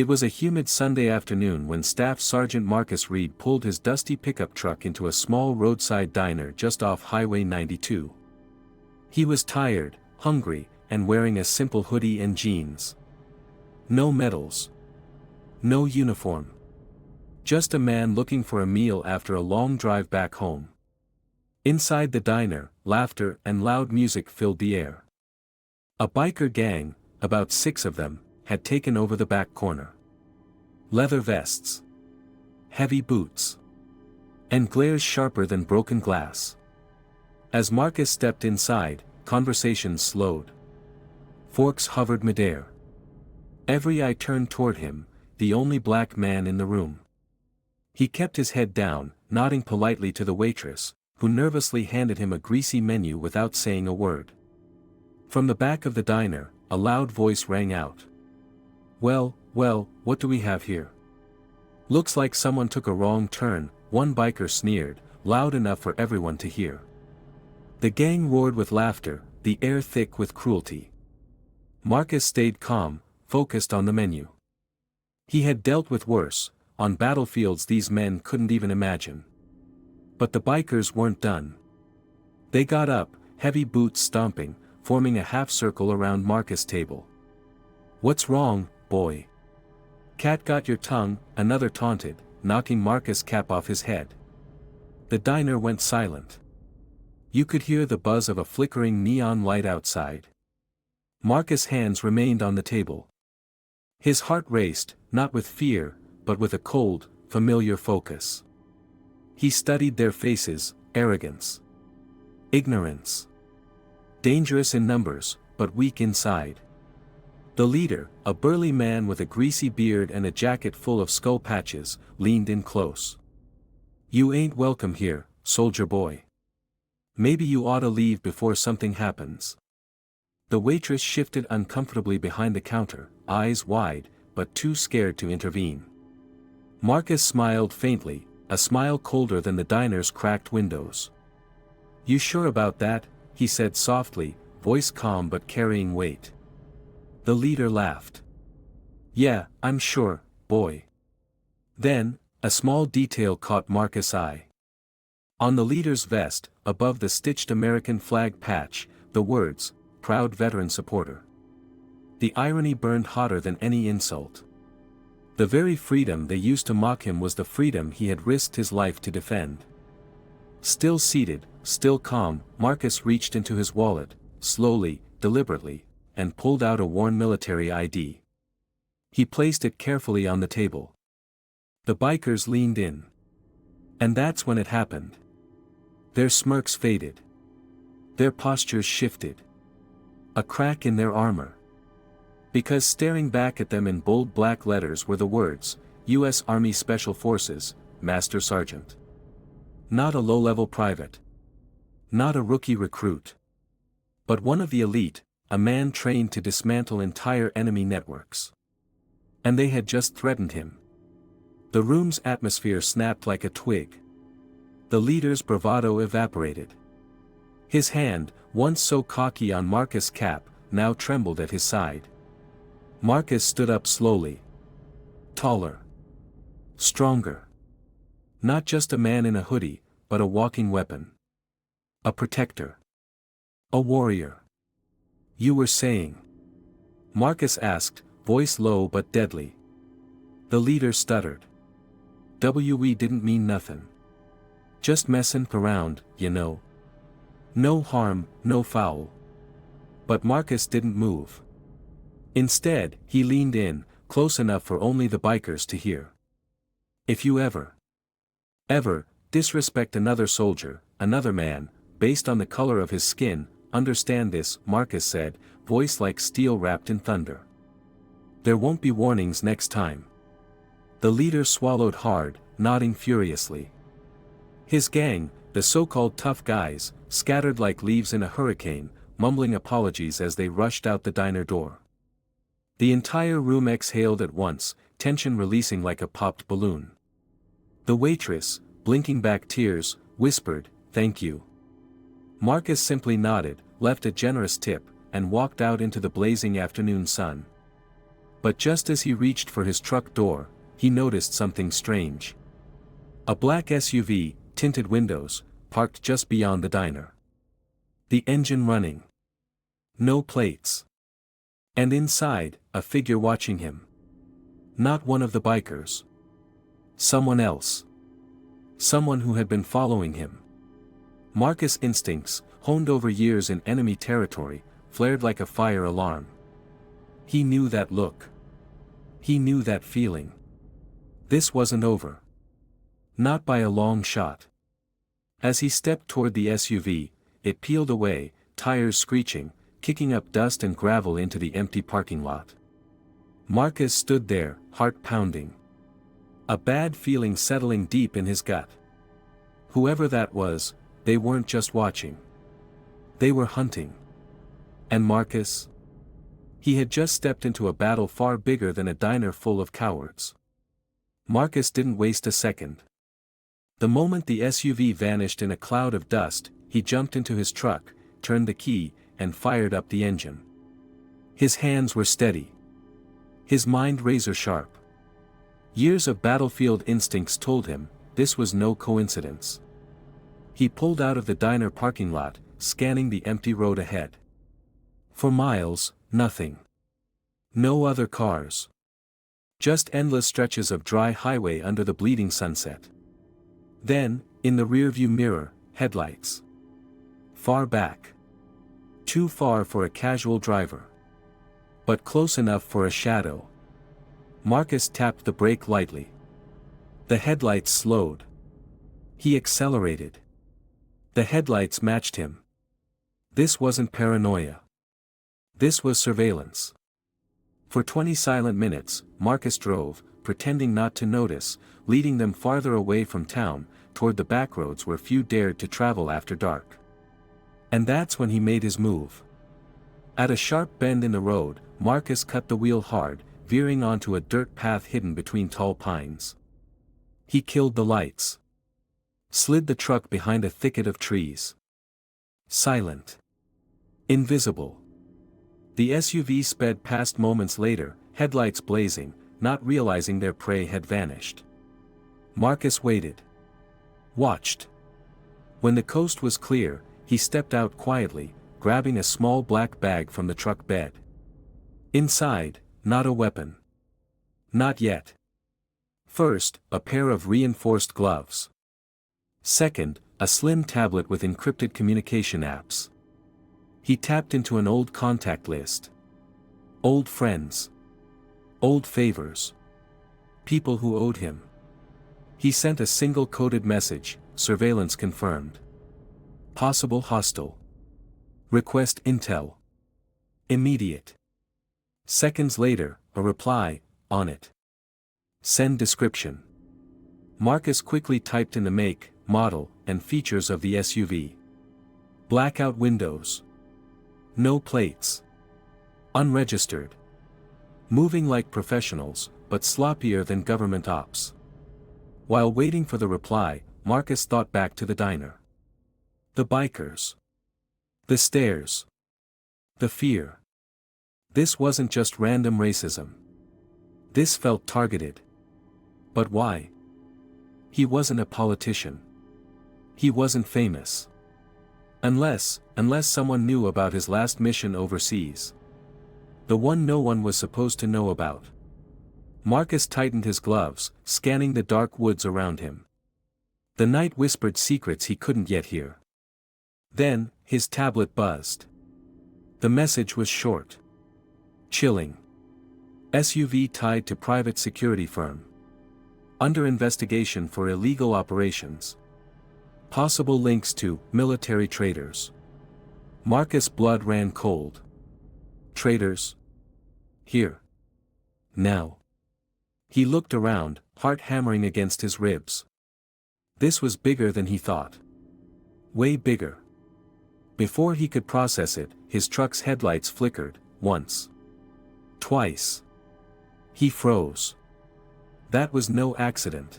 It was a humid Sunday afternoon when Staff Sergeant Marcus Reed pulled his dusty pickup truck into a small roadside diner just off Highway 92. He was tired, hungry, and wearing a simple hoodie and jeans. No medals. No uniform. Just a man looking for a meal after a long drive back home. Inside the diner, laughter and loud music filled the air. A biker gang, about 6 of them, had taken over the back corner. Leather vests. Heavy boots. And glares sharper than broken glass. As Marcus stepped inside, conversations slowed. Forks hovered midair. Every eye turned toward him, the only black man in the room. He kept his head down, nodding politely to the waitress, who nervously handed him a greasy menu without saying a word. From the back of the diner, a loud voice rang out. Well, what do we have here? Looks like someone took a wrong turn, one biker sneered, loud enough for everyone to hear. The gang roared with laughter, the air thick with cruelty. Marcus stayed calm, focused on the menu. He had dealt with worse, on battlefields these men couldn't even imagine. But the bikers weren't done. They got up, heavy boots stomping, forming a half circle around Marcus' table. What's wrong, boy? Cat got your tongue, another taunted, knocking Marcus' cap off his head. The diner went silent. You could hear the buzz of a flickering neon light outside. Marcus' hands remained on the table. His heart raced, not with fear, but with a cold, familiar focus. He studied their faces, arrogance. Ignorance. Dangerous in numbers, but weak inside. The leader, a burly man with a greasy beard and a jacket full of skull patches, leaned in close. You ain't welcome here, soldier boy. Maybe you oughta leave before something happens. The waitress shifted uncomfortably behind the counter, eyes wide, but too scared to intervene. Marcus smiled faintly, a smile colder than the diner's cracked windows. You sure about that? He said softly, voice calm but carrying weight. The leader laughed. Yeah, I'm sure, boy. Then, a small detail caught Marcus' eye. On the leader's vest, above the stitched American flag patch, the words, Proud Veteran Supporter. The irony burned hotter than any insult. The very freedom they used to mock him was the freedom he had risked his life to defend. Still seated, still calm, Marcus reached into his wallet, slowly, deliberately, and pulled out a worn military ID. He placed it carefully on the table. The bikers leaned in. And that's when it happened. Their smirks faded. Their postures shifted. A crack in their armor. Because staring back at them in bold black letters were the words, U.S. Army Special Forces, Master Sergeant. Not a low-level private. Not a rookie recruit. But one of the elite, a man trained to dismantle entire enemy networks. And they had just threatened him. The room's atmosphere snapped like a twig. The leader's bravado evaporated. His hand, once so cocky on Marcus' cap, now trembled at his side. Marcus stood up slowly. Taller. Stronger. Not just a man in a hoodie, but a walking weapon. A protector. A warrior. You were saying? Marcus asked, voice low but deadly. The leader stuttered. We didn't mean nothing. Just messin' around, you know. No harm, no foul. But Marcus didn't move. Instead, he leaned in, close enough for only the bikers to hear. If you ever disrespect another soldier, another man, based on the color of his skin, understand this, Marcus said, voice like steel wrapped in thunder. There won't be warnings next time. The leader swallowed hard, nodding furiously. His gang, the so-called tough guys, scattered like leaves in a hurricane, mumbling apologies as they rushed out the diner door. The entire room exhaled at once, tension releasing like a popped balloon. The waitress, blinking back tears, whispered, "Thank you." Marcus simply nodded, left a generous tip, and walked out into the blazing afternoon sun. But just as he reached for his truck door, he noticed something strange. A black SUV, tinted windows, parked just beyond the diner. The engine running. No plates. And inside, a figure watching him. Not one of the bikers. Someone else. Someone who had been following him. Marcus' instincts, honed over years in enemy territory, flared like a fire alarm. He knew that look. He knew that feeling. This wasn't over. Not by a long shot. As he stepped toward the SUV, it peeled away, tires screeching, kicking up dust and gravel into the empty parking lot. Marcus stood there, heart pounding. A bad feeling settling deep in his gut. Whoever that was, they weren't just watching. They were hunting. And Marcus? He had just stepped into a battle far bigger than a diner full of cowards. Marcus didn't waste a second. The moment the SUV vanished in a cloud of dust, he jumped into his truck, turned the key, and fired up the engine. His hands were steady. His mind razor sharp. Years of battlefield instincts told him, this was no coincidence. He pulled out of the diner parking lot, scanning the empty road ahead. For miles, nothing. No other cars. Just endless stretches of dry highway under the bleeding sunset. Then, in the rearview mirror, headlights. Far back. Too far for a casual driver. But close enough for a shadow. Marcus tapped the brake lightly. The headlights slowed. He accelerated. The headlights matched him. This wasn't paranoia. This was surveillance. For 20 silent minutes, Marcus drove, pretending not to notice, leading them farther away from town, toward the backroads where few dared to travel after dark. And that's when he made his move. At a sharp bend in the road, Marcus cut the wheel hard, veering onto a dirt path hidden between tall pines. He killed the lights. Slid the truck behind a thicket of trees. Silent. Invisible. The SUV sped past moments later, headlights blazing, not realizing their prey had vanished. Marcus waited. Watched. When the coast was clear, he stepped out quietly, grabbing a small black bag from the truck bed. Inside, not a weapon. Not yet. First, a pair of reinforced gloves. Second, a slim tablet with encrypted communication apps. He tapped into an old contact list. Old friends. Old favors. People who owed him. He sent a single coded message, surveillance confirmed. Possible hostile. Request intel. Immediate. Seconds later, a reply, on it. Send description. Marcus quickly typed in the make, model, and features of the SUV. Blackout windows. No plates. Unregistered. Moving like professionals, but sloppier than government ops. While waiting for the reply, Marcus thought back to the diner. The bikers. The stairs. The fear. This wasn't just random racism. This felt targeted. But why? He wasn't a politician. He wasn't famous. Unless someone knew about his last mission overseas. The one no one was supposed to know about. Marcus tightened his gloves, scanning the dark woods around him. The night whispered secrets he couldn't yet hear. Then, his tablet buzzed. The message was short. Chilling. SUV tied to private security firm. Under investigation for illegal operations. Possible links to military traders. Marcus' blood ran cold. Traders? Here. Now. He looked around, heart hammering against his ribs. This was bigger than he thought. Way bigger. Before he could process it, his truck's headlights flickered, once. Twice. He froze. That was no accident.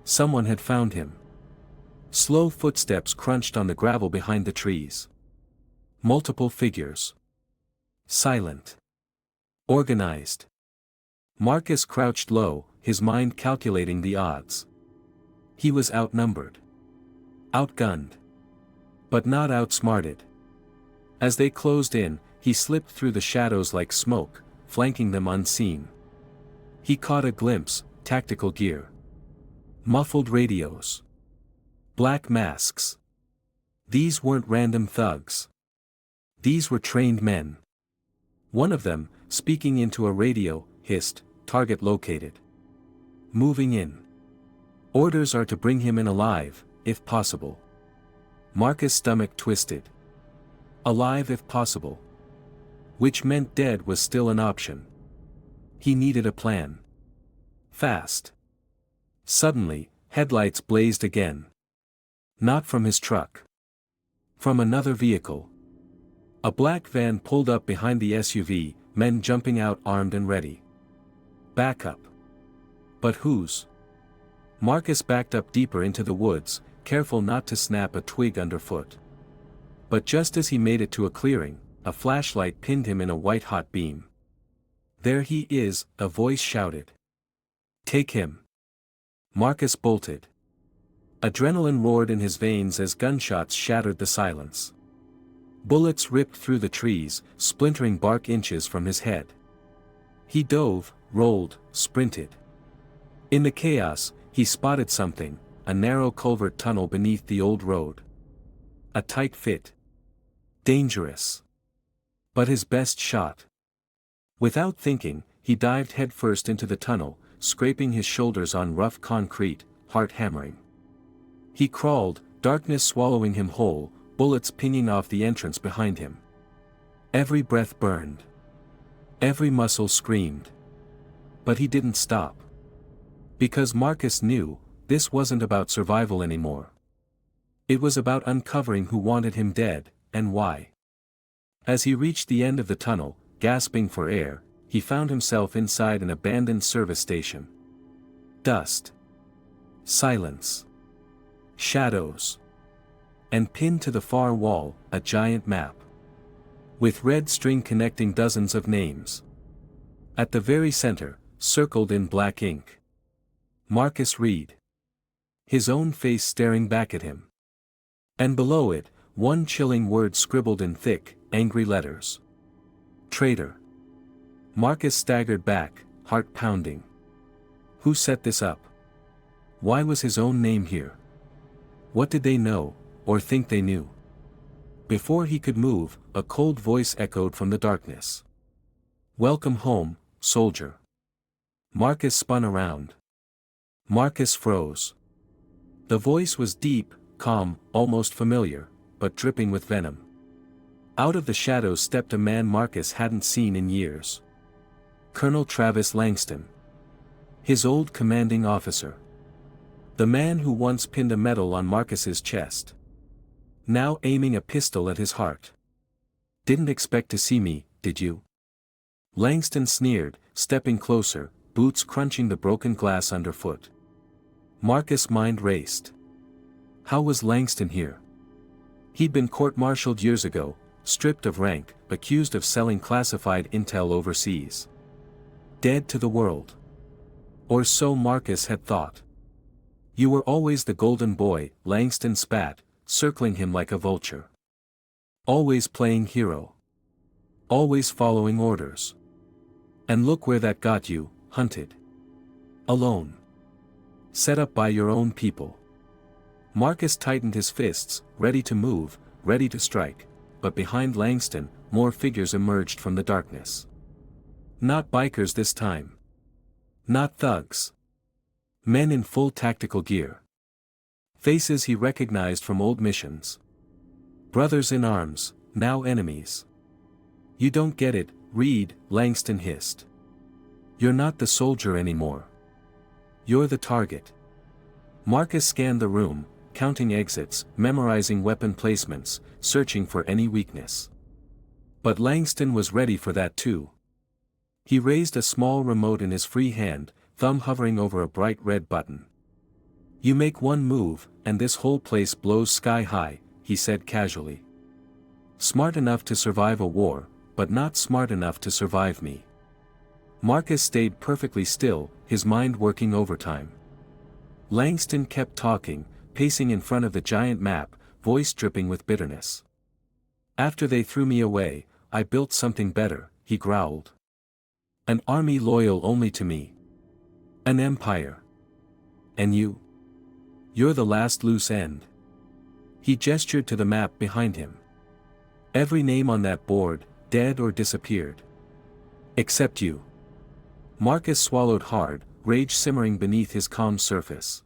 Someone had found him. Slow footsteps crunched on the gravel behind the trees. Multiple figures. Silent. Organized. Marcus crouched low, his mind calculating the odds. He was outnumbered. Outgunned. But not outsmarted. As they closed in, he slipped through the shadows like smoke, flanking them unseen. He caught a glimpse, tactical gear. Muffled radios. Black masks. These weren't random thugs. These were trained men. One of them, speaking into a radio, hissed, "Target located. Moving in. Orders are to bring him in alive, if possible." Marcus' stomach twisted. Alive if possible. Which meant dead was still an option. He needed a plan. Fast. Suddenly, headlights blazed again. Not from his truck. From another vehicle. A black van pulled up behind the SUV, men jumping out armed and ready. Backup. But whose? Marcus backed up deeper into the woods, careful not to snap a twig underfoot. But just as he made it to a clearing, a flashlight pinned him in a white-hot beam. "There he is," a voice shouted. "Take him." Marcus bolted. Adrenaline roared in his veins as gunshots shattered the silence. Bullets ripped through the trees, splintering bark inches from his head. He dove, rolled, sprinted. In the chaos, he spotted something, a narrow culvert tunnel beneath the old road. A tight fit. Dangerous. But his best shot. Without thinking, he dived headfirst into the tunnel, scraping his shoulders on rough concrete, heart hammering. He crawled, darkness swallowing him whole, bullets pinging off the entrance behind him. Every breath burned. Every muscle screamed. But he didn't stop. Because Marcus knew, this wasn't about survival anymore. It was about uncovering who wanted him dead, and why. As he reached the end of the tunnel, gasping for air, he found himself inside an abandoned service station. Dust. Silence. Shadows. And pinned to the far wall, a giant map. With red string connecting dozens of names. At the very center, circled in black ink. Marcus Reed. His own face staring back at him. And below it, one chilling word scribbled in thick, angry letters. Traitor. Marcus staggered back, heart pounding. Who set this up? Why was his own name here? What did they know, or think they knew? Before he could move, a cold voice echoed from the darkness. "Welcome home, soldier." Marcus spun around. Marcus froze. The voice was deep, calm, almost familiar, but dripping with venom. Out of the shadows stepped a man Marcus hadn't seen in years. Colonel Travis Langston. His old commanding officer. The man who once pinned a medal on Marcus's chest. Now aiming a pistol at his heart. "Didn't expect to see me, did you?" Langston sneered, stepping closer, boots crunching the broken glass underfoot. Marcus' mind raced. How was Langston here? He'd been court-martialed years ago, stripped of rank, accused of selling classified intel overseas. Dead to the world. Or so Marcus had thought. "You were always the golden boy," Langston spat, circling him like a vulture. "Always playing hero. Always following orders. And look where that got you, hunted. Alone. Set up by your own people." Marcus tightened his fists, ready to move, ready to strike, but behind Langston, more figures emerged from the darkness. Not bikers this time. Not thugs. Men in full tactical gear. Faces he recognized from old missions. Brothers in arms, now enemies. "You don't get it, Reed," Langston hissed. "You're not the soldier anymore. You're the target." Marcus scanned the room, counting exits, memorizing weapon placements, searching for any weakness. But Langston was ready for that too. He raised a small remote in his free hand, thumb hovering over a bright red button. "You make one move, and this whole place blows sky high," he said casually. "Smart enough to survive a war, but not smart enough to survive me. Marcus stayed perfectly still, his mind working overtime. Langston kept talking, pacing in front of the giant map, voice dripping with bitterness. After they threw me away, I built something better, he growled. An army loyal only to me. An empire. And you? You're the last loose end. He gestured to the map behind him. Every name on that board, dead or disappeared. Except you. Marcus swallowed hard, rage simmering beneath his calm surface.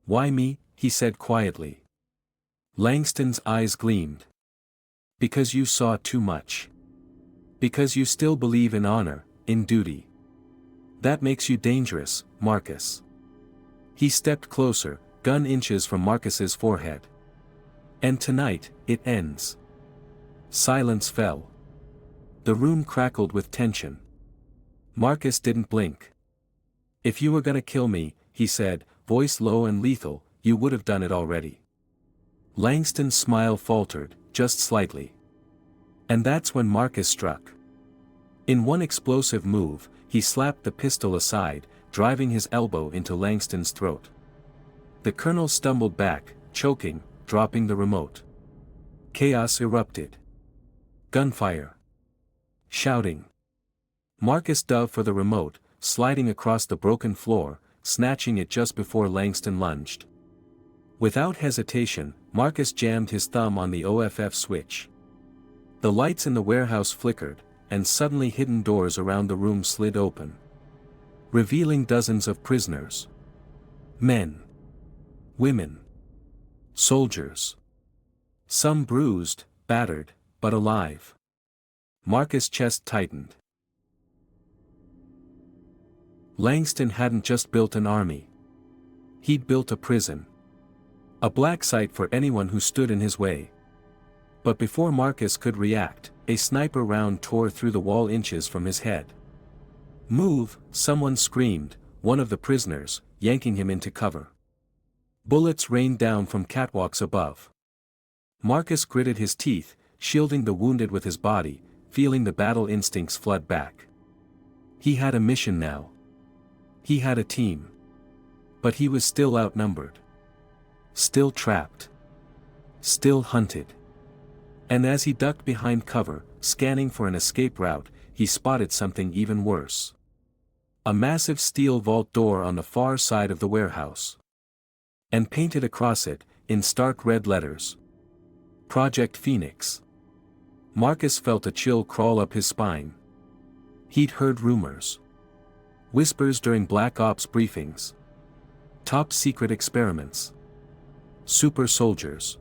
Why me? He said quietly. Langston's eyes gleamed. Because you saw too much. Because you still believe in honor, in duty. That makes you dangerous, Marcus. He stepped closer, gun inches from Marcus's forehead. And tonight, it ends. Silence fell. The room crackled with tension. Marcus didn't blink. If you were gonna kill me, he said, voice low and lethal, you would have done it already. Langston's smile faltered, just slightly. And that's when Marcus struck. In one explosive move, he slapped the pistol aside, driving his elbow into Langston's throat. The colonel stumbled back, choking, dropping the remote. Chaos erupted. Gunfire. Shouting. Marcus dove for the remote, sliding across the broken floor, snatching it just before Langston lunged. Without hesitation, Marcus jammed his thumb on the OFF switch. The lights in the warehouse flickered, and suddenly hidden doors around the room slid open, revealing dozens of prisoners. Men. Women. Soldiers. Some bruised, battered, but alive. Marcus' chest tightened. Langston hadn't just built an army. He'd built a prison. A black site for anyone who stood in his way. But before Marcus could react, a sniper round tore through the wall inches from his head. Move, someone screamed, one of the prisoners, yanking him into cover. Bullets rained down from catwalks above. Marcus gritted his teeth, shielding the wounded with his body, feeling the battle instincts flood back. He had a mission now. He had a team. But he was still outnumbered. Still trapped. Still hunted. And as he ducked behind cover, scanning for an escape route, he spotted something even worse. A massive steel vault door on the far side of the warehouse. And painted across it, in stark red letters, Project Phoenix. Marcus felt a chill crawl up his spine. He'd heard rumors. Whispers during Black Ops briefings. Top secret experiments. Super soldiers.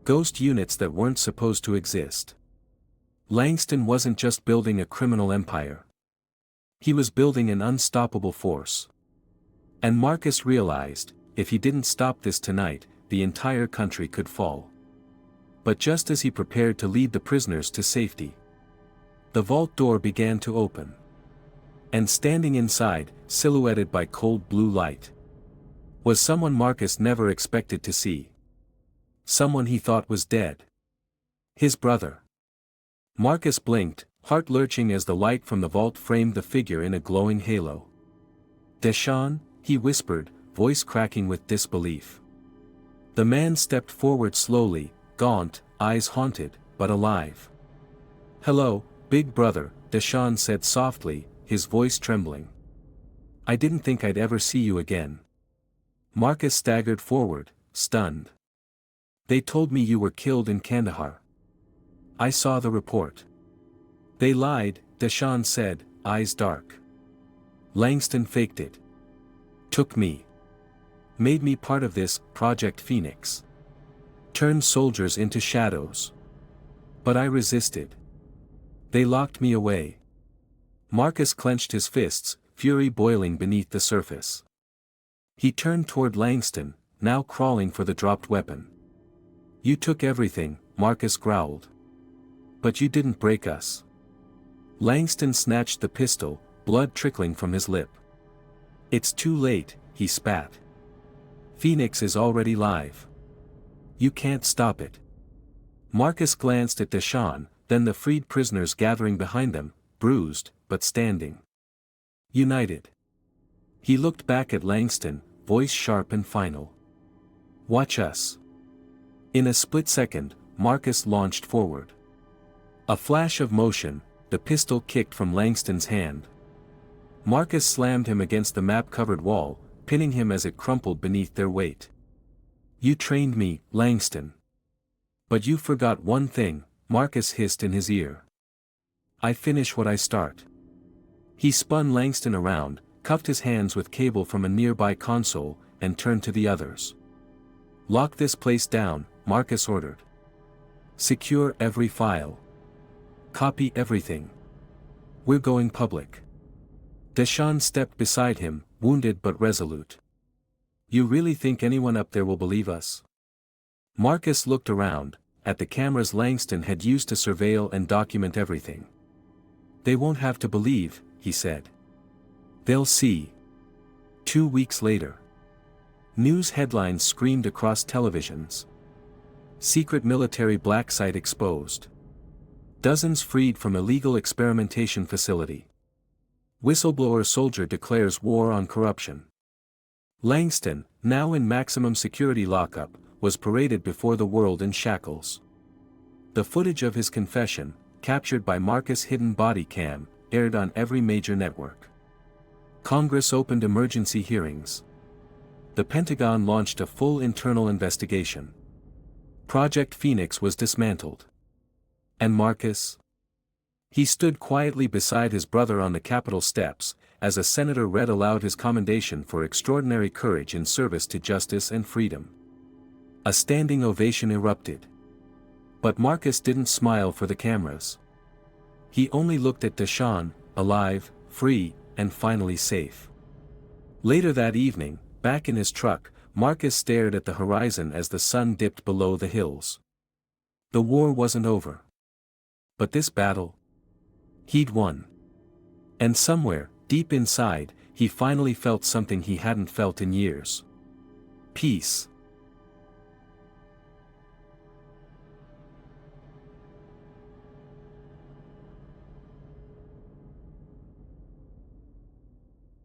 Ghost units that weren't supposed to exist. Langston wasn't just building a criminal empire. He was building an unstoppable force. And Marcus realized, if he didn't stop this tonight, the entire country could fall. But just as he prepared to lead the prisoners to safety, the vault door began to open. And standing inside, silhouetted by cold blue light, was someone Marcus never expected to see. Someone he thought was dead. His brother. Marcus blinked, heart lurching as the light from the vault framed the figure in a glowing halo. Deshaun, he whispered, voice cracking with disbelief. The man stepped forward slowly, gaunt, eyes haunted, but alive. Hello, big brother, Deshaun said softly, his voice trembling. I didn't think I'd ever see you again. Marcus staggered forward, stunned. They told me you were killed in Kandahar. I saw the report. They lied, Deshaun said, eyes dark. Langston faked it. Took me. Made me part of this Project Phoenix. Turned soldiers into shadows. But I resisted. They locked me away. Marcus clenched his fists, fury boiling beneath the surface. He turned toward Langston, now crawling for the dropped weapon. You took everything, Marcus growled. But you didn't break us. Langston snatched the pistol, blood trickling from his lip. It's too late, he spat. Phoenix is already live. You can't stop it. Marcus glanced at Deshaun, then the freed prisoners gathering behind them, bruised, but standing. United. He looked back at Langston, voice sharp and final. Watch us. In a split second, Marcus launched forward. A flash of motion, the pistol kicked from Langston's hand. Marcus slammed him against the map-covered wall, pinning him as it crumpled beneath their weight. You trained me, Langston. But you forgot one thing, Marcus hissed in his ear. I finish what I start. He spun Langston around, cuffed his hands with cable from a nearby console, and turned to the others. Lock this place down, Marcus ordered. Secure every file. Copy everything. We're going public. Deshawn stepped beside him, wounded but resolute. You really think anyone up there will believe us? Marcus looked around, at the cameras Langston had used to surveil and document everything. They won't have to believe, he said. They'll see. 2 weeks later. News headlines screamed across televisions. Secret military black site exposed. Dozens freed from illegal experimentation facility. Whistleblower soldier declares war on corruption. Langston, now in maximum security lockup, was paraded before the world in shackles. The footage of his confession, captured by Marcus' hidden body cam, aired on every major network. Congress opened emergency hearings. The Pentagon launched a full internal investigation. Project Phoenix was dismantled. And Marcus? He stood quietly beside his brother on the Capitol steps, as a senator read aloud his commendation for extraordinary courage in service to justice and freedom. A standing ovation erupted. But Marcus didn't smile for the cameras. He only looked at Deshawn, alive, free, and finally safe. Later that evening, back in his truck, Marcus stared at the horizon as the sun dipped below the hills. The war wasn't over. But this battle? He'd won. And somewhere, deep inside, he finally felt something he hadn't felt in years. Peace.